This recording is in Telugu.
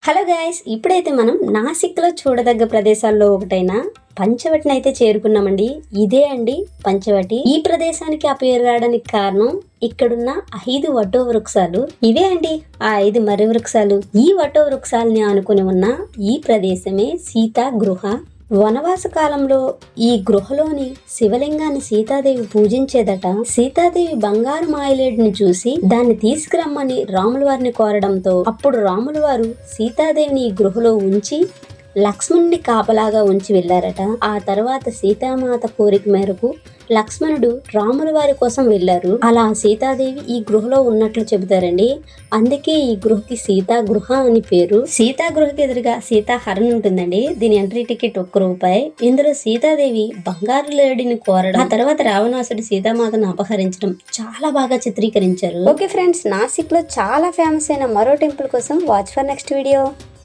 హలో గైస్, ఇప్పుడైతే మనం నాసిక్లో చూడదగ్గ ప్రదేశాల్లో ఒకటైన పంచవటిని అయితే చేరుకున్నామండి. ఇదే అండి పంచవటి. ఈ ప్రదేశానికి ఆ పేరు రావడానికి కారణం ఇక్కడున్న 5 వటో వృక్షాలు. ఇవే అండి ఆ 5 మర్రి వృక్షాలు. ఈ వటో వృక్షాలని ఆనుకుని ఉన్న ఈ ప్రదేశమే సీతా గృహ. వనవాస కాలంలో ఈ గృహలోని శివలింగాన్ని సీతాదేవి పూజించేదట. సీతాదేవి బంగారు మాయలేడిని చూసి దాన్ని తీసుకురమ్మని రాముల వారిని కోరడంతో అప్పుడు రాముల వారు సీతాదేవిని ఈ గృహలో ఉంచి లక్ష్మణుని కాపలాగా ఉంచి వెళ్లారట. ఆ తర్వాత సీతామాత కోరిక మేరకు లక్ష్మణుడు రాముల వారి కోసం వెళ్లారు. అలా సీతాదేవి ఈ గృహలో ఉన్నట్లు చెబుతారండి. అందుకే ఈ గృహకి సీతా గృహ అని పేరు. సీతా గృహకి ఎదురుగా సీతాహరణ ఉంటుందండి. దీని ఎంట్రీ టికెట్ ₹1. ఇందులో సీతాదేవి బంగారు లేడిని కోరడం, ఆ తర్వాత రావణాసుడు సీతామాతను అపహరించడం చాలా బాగా చిత్రీకరించారు. ఓకే ఫ్రెండ్స్, నాసిక్ లో చాలా ఫేమస్ అయిన మరో టెంపుల్ కోసం వాచ్ ఫర్ నెక్స్ట్ వీడియో.